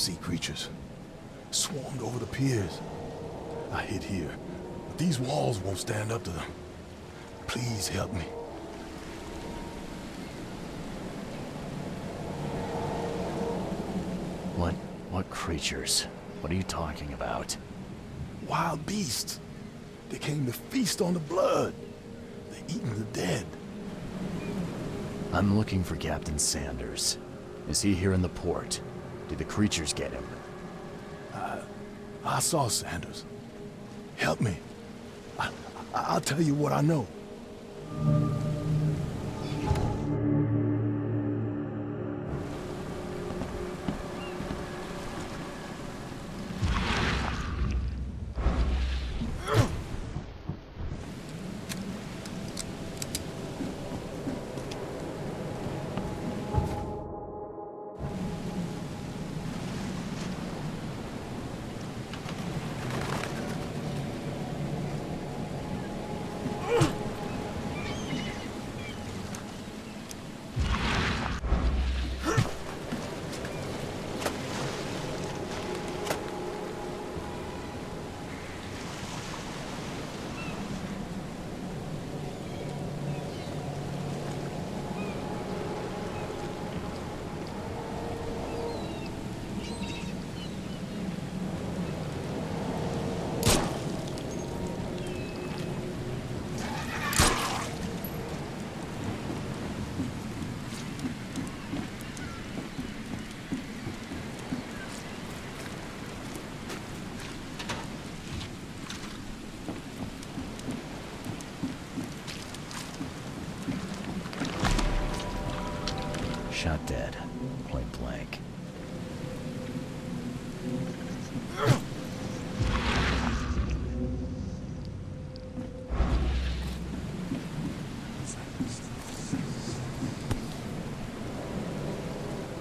sea creatures. Swarmed over the piers. I hid here, but these walls won't stand up to them. Please help me. What creatures? What are you talking about? Wild beasts. They came to feast on the blood. They're eating the dead. I'm looking for Captain Sanders. Is he here in the port? Did the creatures get him? I saw Sanders. Help me. I'll tell you what I know. Shot dead. Point blank.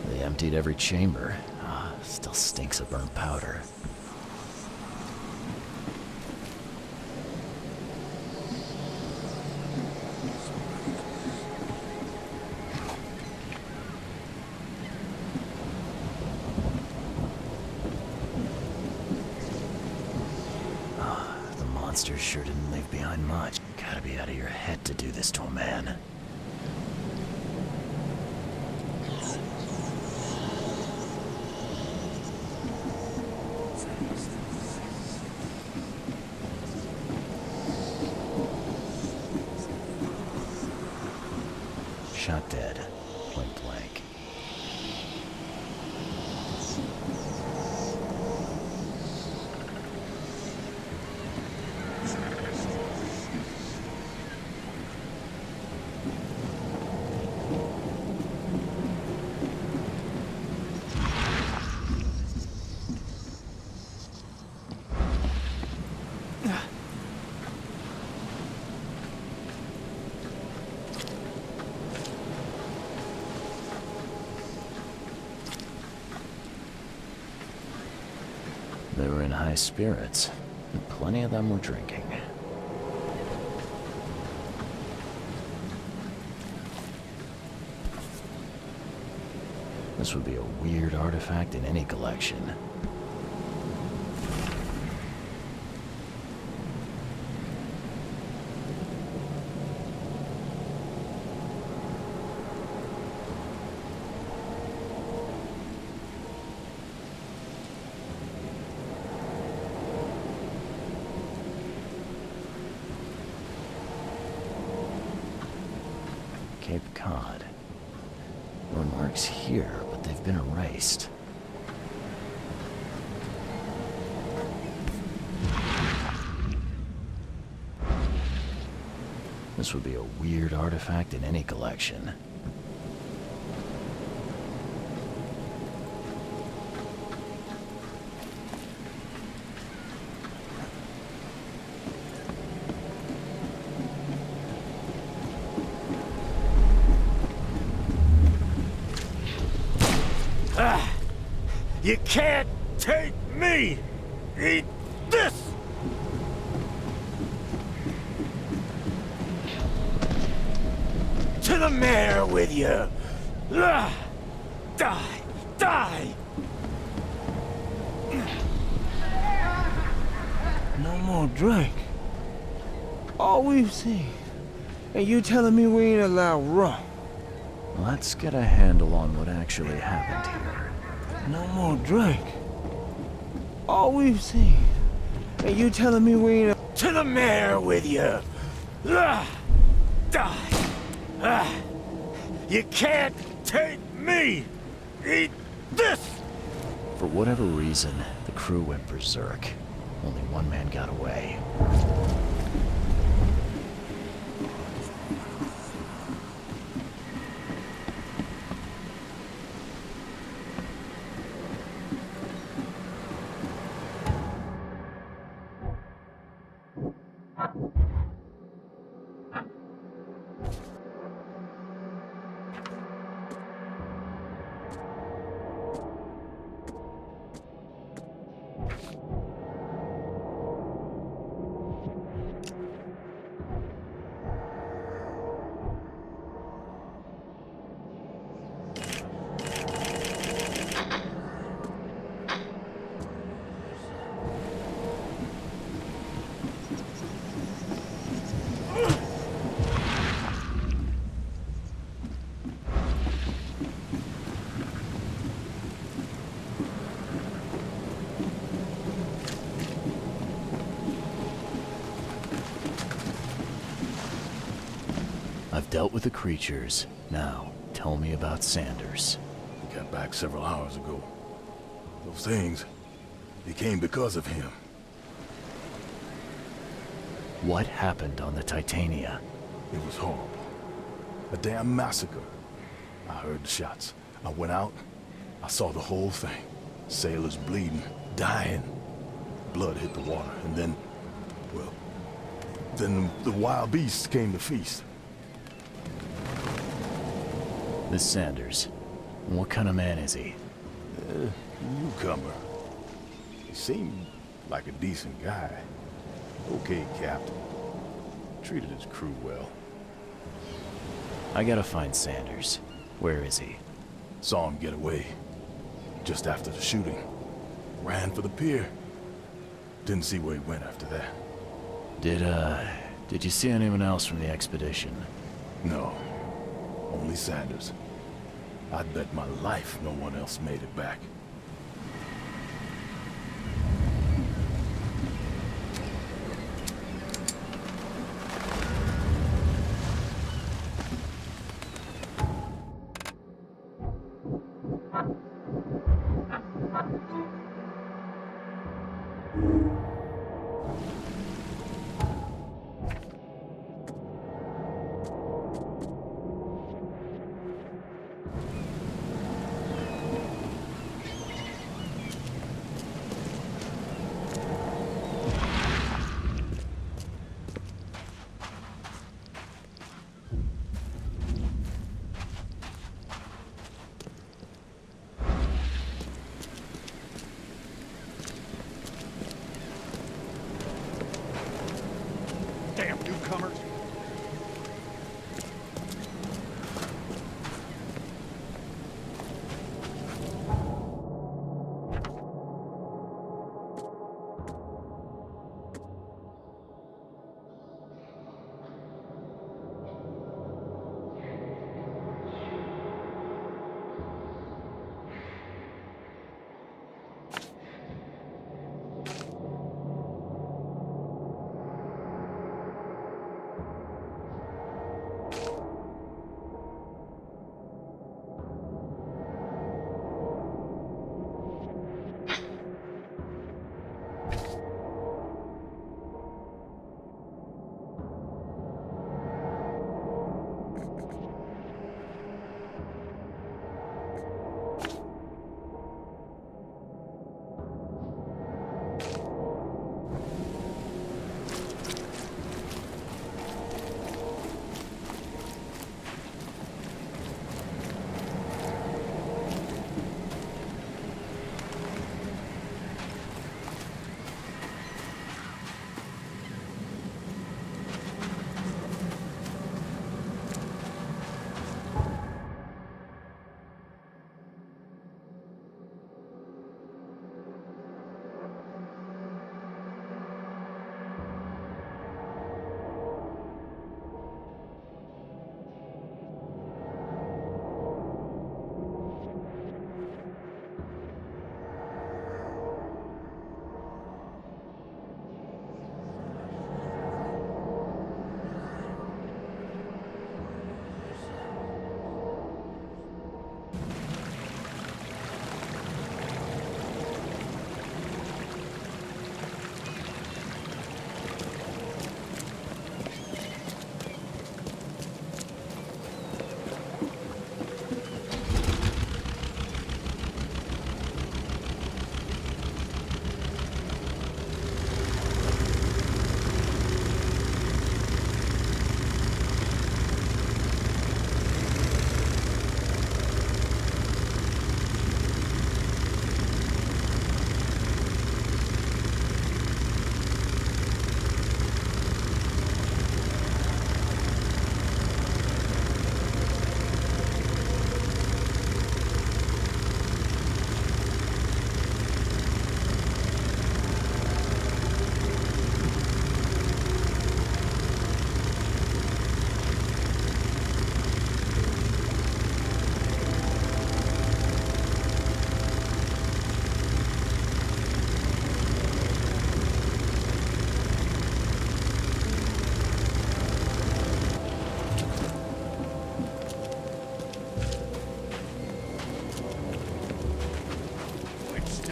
They emptied every chamber. Still stinks of burnt powder. Monsters sure didn't leave behind much. Gotta be out of your head to do this to a man. Shot dead. Point blank. They were in high spirits, and plenty of them were drinking. This would be a weird artifact in any collection. Cape Cod. There were marks here, but they've been erased. This would be a weird artifact in any collection. You can't take me! Eat this! To the mayor with you! Die! Die! more drink. All we've seen. And you telling me we ain't allowed rum? Let's get a handle on what actually happened here. No more drink. All we've seen. And you telling me we ain't... To the mayor with you! You can't take me! Eat this! For whatever reason, the crew went berserk. Only one man got away. I've dealt with the creatures. Now, tell me about Sanders. He got back several hours ago. Those things, they came because of him. What happened on the Titania? It was horrible. A damn massacre. I heard the shots. I went out. I saw the whole thing. Sailors bleeding, dying. Blood hit the water, and then, well, then the wild beasts came to feast. This Sanders. What kind of man is he? Newcomer. He seemed like a decent guy. Okay, Captain. Treated his crew well. I gotta find Sanders. Where is he? Saw him get away. Just after the shooting. Ran for the pier. Didn't see where he went after that. Did you see anyone else from the expedition? No. Only Sanders. I'd bet my life no one else made it back.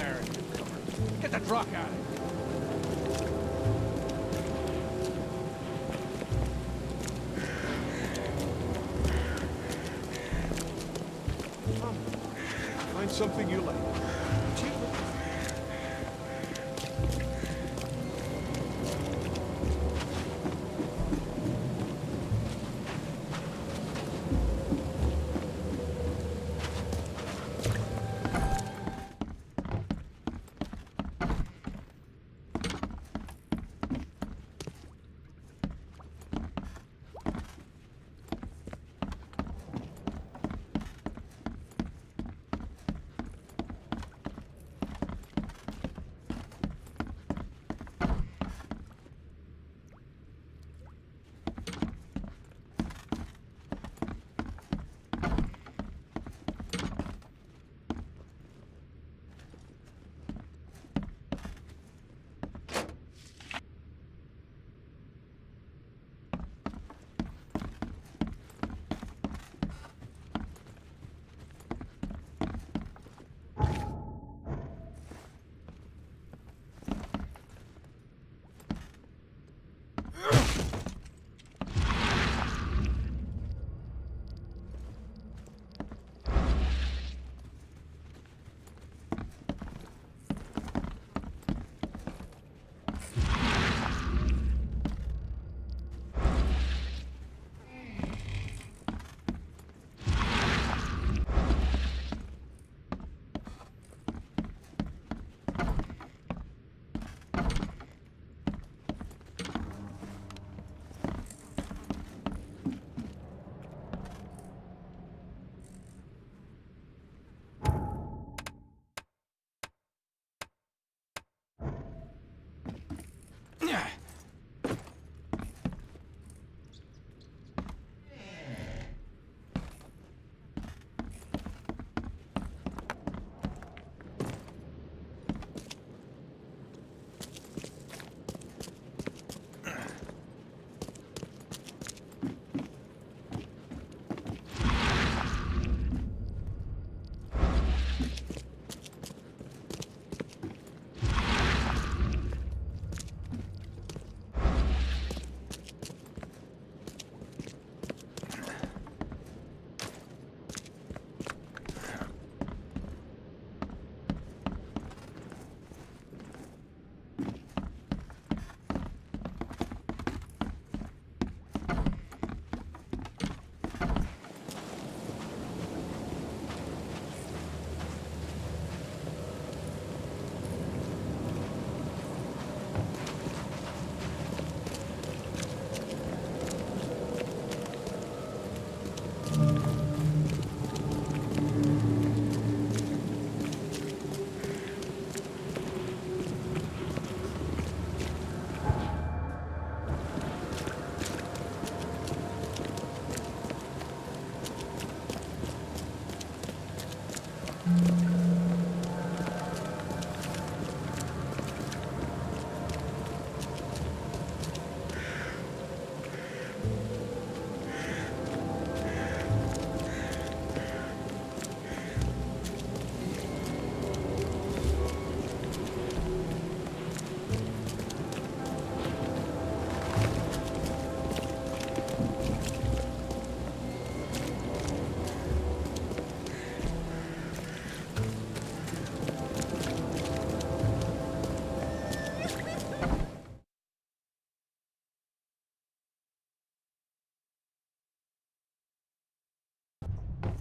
there, newcomer. Get the truck out of here. Find something you like.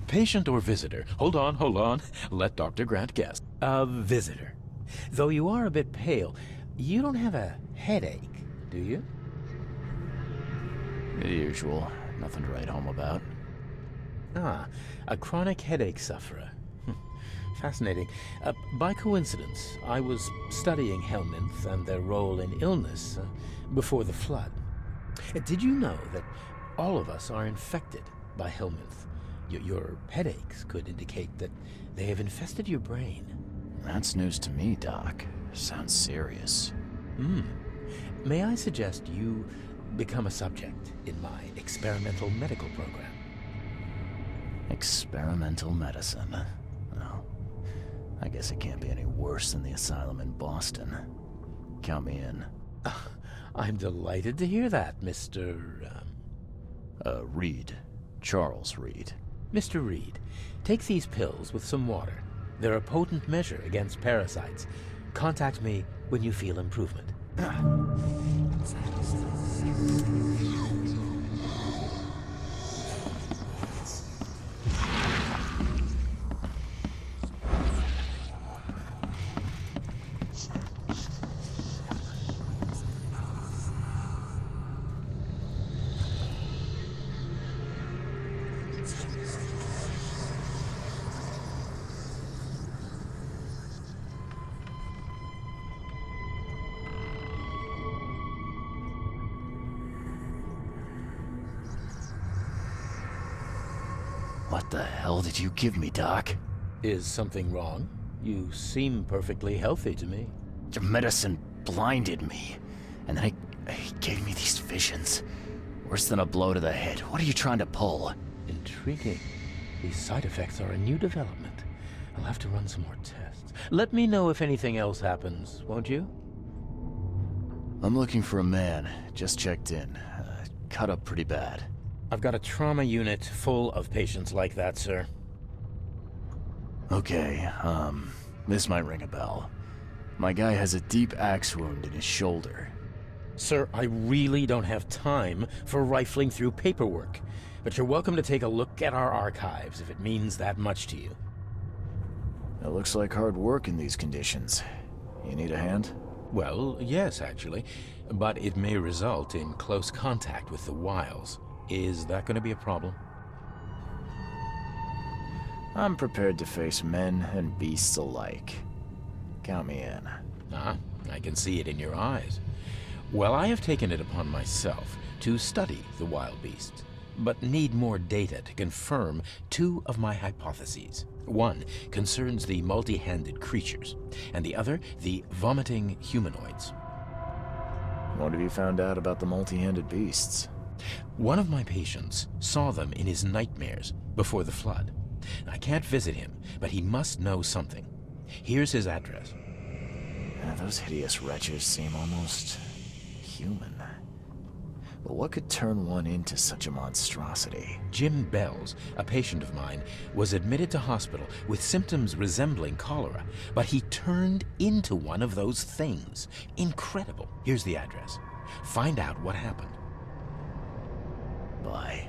Patient or visitor? Hold on. Let Dr. Grant guess. A visitor. Though you are a bit pale, you don't have a headache, do you? The usual. Nothing to write home about. Ah, a chronic headache sufferer. Fascinating. By coincidence, I was studying helminths and their role in illness before the flood. Did you know that all of us are infected by helminth? Your headaches could indicate that they have infested your brain. That's news to me, Doc. Sounds serious. May I suggest you become a subject in my experimental medical program? Experimental medicine. Well, I guess it can't be any worse than the asylum in Boston. Count me in. I'm delighted to hear that, Mr. Reed. Charles Reed. Mr. Reed. Take these pills with some water. They're a potent measure against parasites. Contact me when you feel improvement. What the hell did you give me, Doc? Is something wrong? You seem perfectly healthy to me. Your medicine blinded me, and then he gave me these visions. Worse than a blow to the head. What are you trying to pull? Intriguing. These side effects are a new development. I'll have to run some more tests. Let me know if anything else happens, won't you? I'm looking for a man. Just checked in. Cut up pretty bad. I've got a trauma unit full of patients like that, sir. Okay, this might ring a bell. My guy has a deep axe wound in his shoulder. Sir, I really don't have time for rifling through paperwork, but you're welcome to take a look at our archives if it means that much to you. It looks like hard work in these conditions. You need a hand? Well, yes, actually, but it may result in close contact with the wiles. Is that going to be a problem? I'm prepared to face men and beasts alike. Count me in. Ah, I can see it in your eyes. Well, I have taken it upon myself to study the wild beasts, but need more data to confirm two of my hypotheses. One concerns the multi-handed creatures, and the other the vomiting humanoids. What have you found out about the multi-handed beasts? One of my patients saw them in his nightmares before the flood. I can't visit him, but he must know something. Here's his address. Those hideous wretches seem almost human. But what could turn one into such a monstrosity? Jim Bells, a patient of mine, was admitted to hospital with symptoms resembling cholera, but he turned into one of those things. Incredible. Here's the address. Find out what happened. Bye.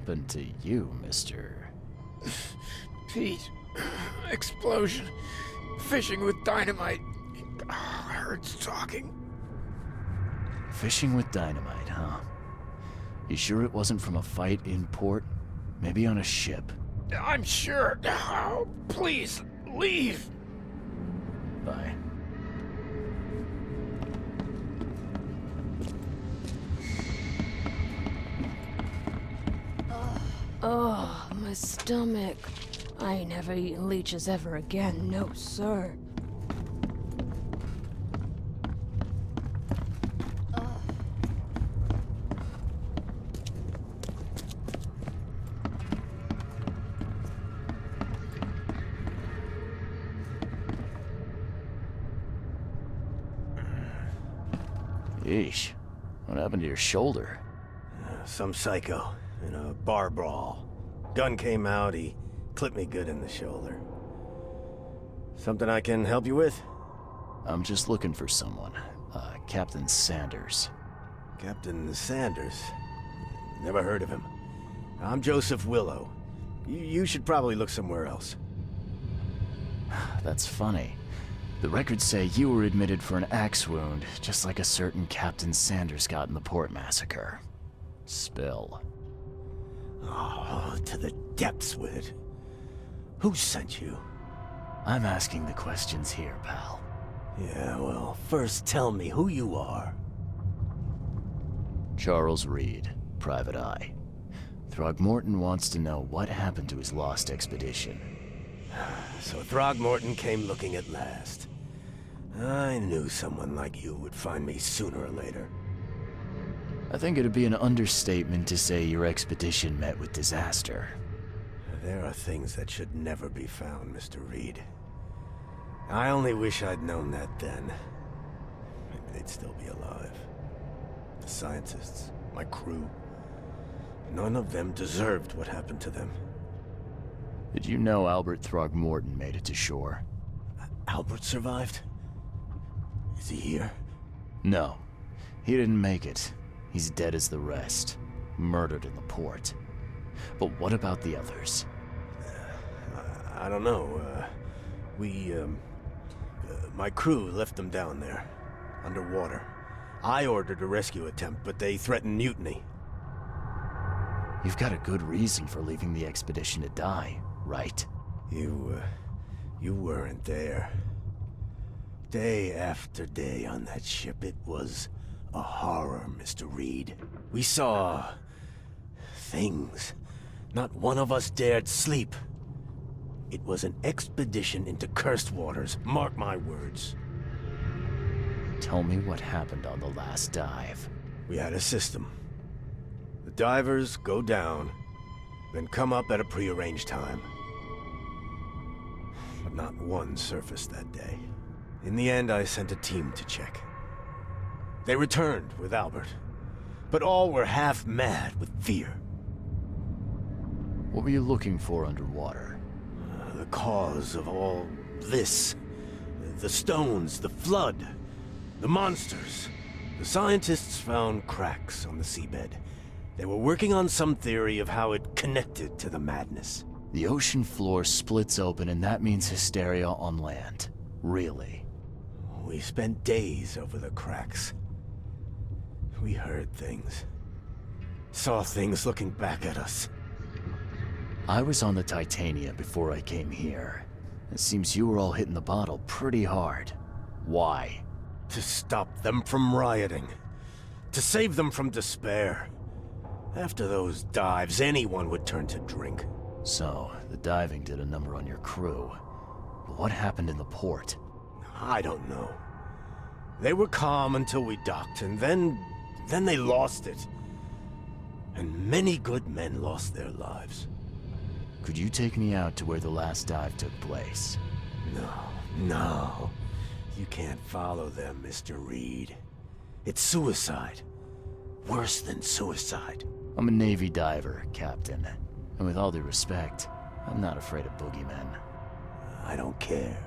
happened to you, mister? Pete. Explosion. Fishing with dynamite. Hurts talking. Fishing with dynamite, huh? You sure it wasn't from a fight in port? Maybe on a ship? I'm sure. Oh, please, leave. Bye. Oh, my stomach. I ain't never eaten leeches ever again, no sir. Yeesh. What happened to your shoulder? Some psycho in a bar brawl. Gun came out, he clipped me good in the shoulder. Something I can help you with? I'm just looking for someone. Captain Sanders. Captain Sanders? Never heard of him. I'm Joseph Willow. You should probably look somewhere else. That's funny. The records say you were admitted for an axe wound, just like a certain Captain Sanders got in the port massacre. Spill. Oh, to the depths with it. Who sent you? I'm asking the questions here, pal. Yeah, well, first tell me who you are. Charles Reed, Private Eye. Throgmorton wants to know what happened to his lost expedition. So Throgmorton came looking at last. I knew someone like you would find me sooner or later. I think it'd be an understatement to say your expedition met with disaster. There are things that should never be found, Mr. Reed. I only wish I'd known that then. Maybe they'd still be alive. The scientists, my crew. None of them deserved what happened to them. Did you know Albert Throgmorton made it to shore? Albert survived? Is he here? No. He didn't make it. He's dead as the rest. Murdered in the port. But what about the others? I don't know. My crew left them down there, underwater. I ordered a rescue attempt, but they threatened mutiny. You've got a good reason for leaving the expedition to die, right? You weren't there. Day after day on that ship, it was a horror, Mr. Reed. We saw things. Not one of us dared sleep. It was an expedition into cursed waters, mark my words. Tell me what happened on the last dive. We had a system. The divers go down, then come up at a prearranged time. But not one surfaced that day. In the end, I sent a team to check. They returned with Albert, but all were half mad with fear. What were you looking for underwater? The cause of all this. The stones, the flood, the monsters. The scientists found cracks on the seabed. They were working on some theory of how it connected to the madness. The ocean floor splits open and that means hysteria on land. Really? We spent days over the cracks. We heard things. Saw things looking back at us. I was on the Titania before I came here. It seems you were all hitting the bottle pretty hard. Why? To stop them from rioting. To save them from despair. After those dives, anyone would turn to drink. So, the diving did a number on your crew. But what happened in the port? I don't know. They were calm until we docked, and then they lost it. And many good men lost their lives. Could you take me out to where the last dive took place? No. You can't follow them, Mr. Reed. It's suicide. Worse than suicide. I'm a Navy diver, Captain. And with all due respect, I'm not afraid of boogeymen. I don't care.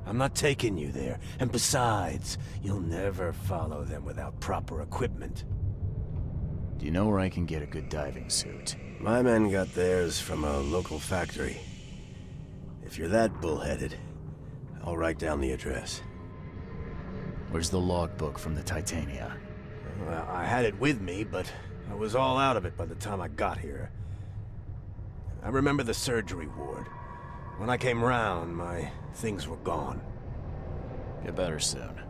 I'm not taking you there. And besides, you'll never follow them without proper equipment. Do you know where I can get a good diving suit? My men got theirs from a local factory. If you're that bullheaded, I'll write down the address. Where's the logbook from the Titania? Well, I had it with me, but I was all out of it by the time I got here. I remember the surgery ward. When I came round, my things were gone. Get better soon.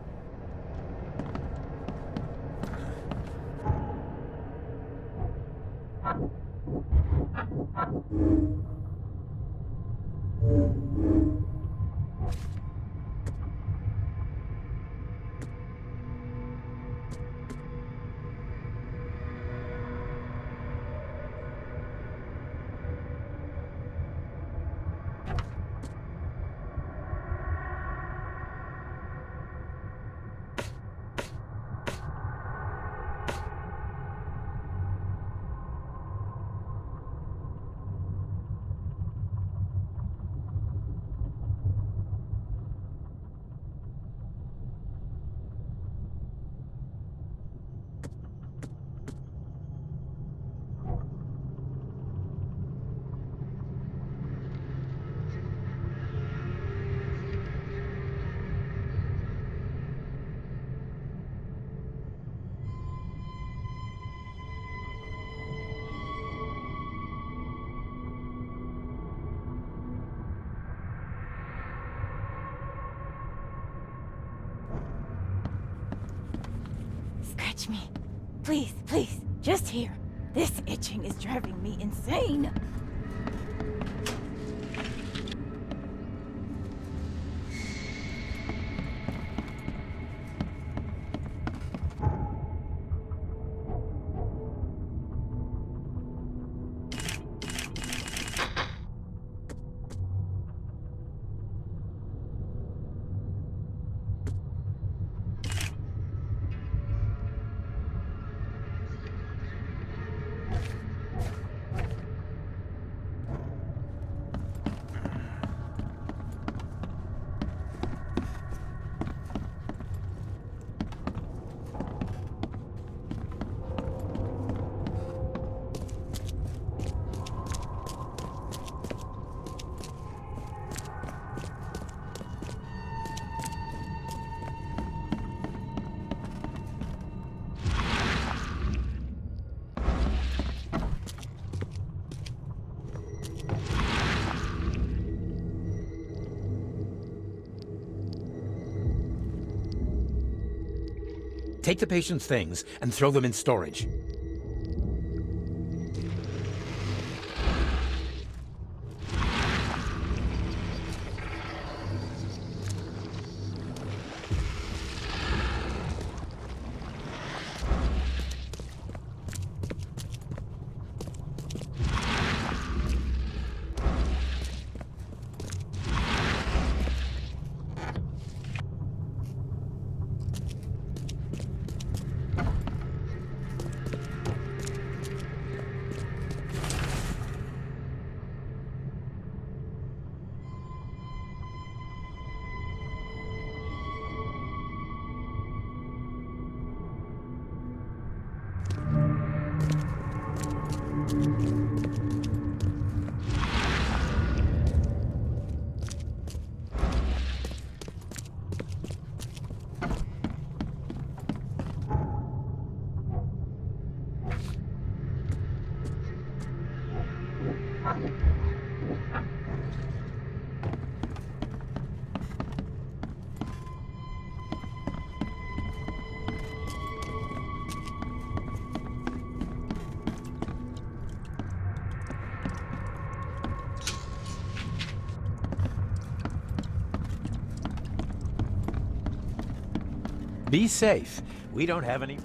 Scratch me. Please, please, just here. This itching is driving me insane. Take the patient's things and throw them in storage. Be safe. We don't have any...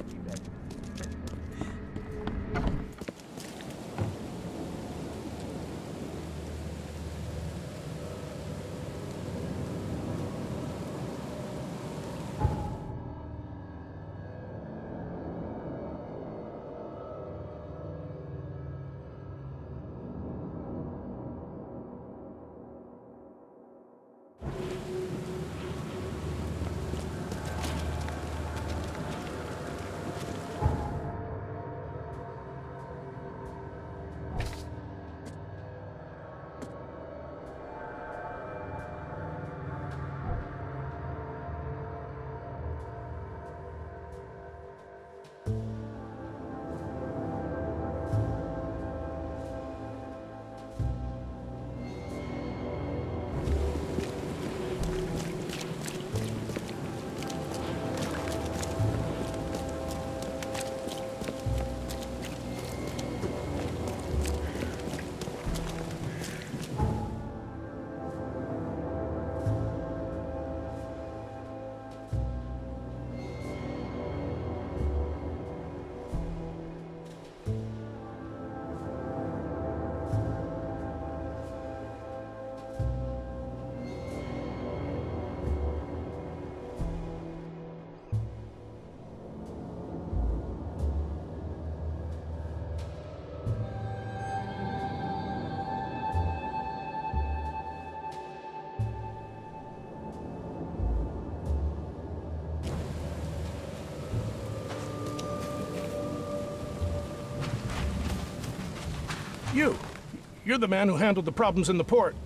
You're the man who handled the problems in the port.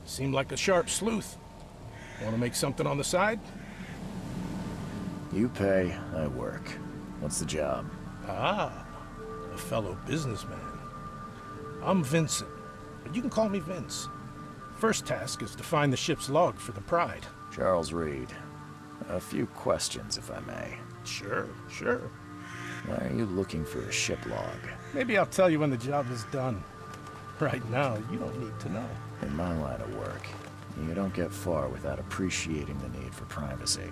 Seemed like a sharp sleuth. Want to make something on the side? You pay, I work. What's the job? Ah, a fellow businessman. I'm Vincent, but you can call me Vince. First task is to find the ship's log for the Pride. Charles Reed. A few questions, if I may. Sure. Why are you looking for a ship log? Maybe I'll tell you when the job is done. Right now, you don't need to know. In my line of work, you don't get far without appreciating the need for privacy.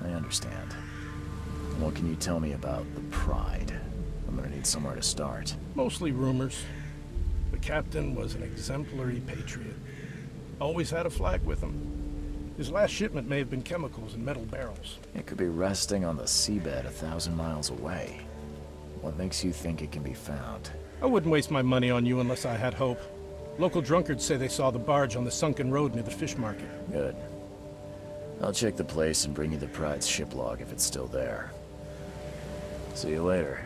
I understand. What can you tell me about the Pride? I'm gonna need somewhere to start. Mostly rumors. The captain was an exemplary patriot. Always had a flag with him. His last shipment may have been chemicals in metal barrels. It could be resting on the seabed 1,000 miles away. What makes you think it can be found? I wouldn't waste my money on you unless I had hope. Local drunkards say they saw the barge on the sunken road near the fish market. Good. I'll check the place and bring you the Pride's ship log if it's still there. See you later.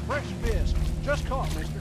Fresh fish. Just caught, mister.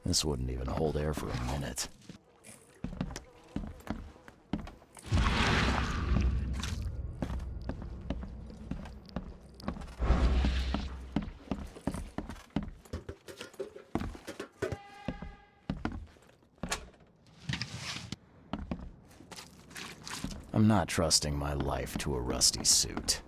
This wouldn't even hold air for a minute. I'm not trusting my life to a rusty suit.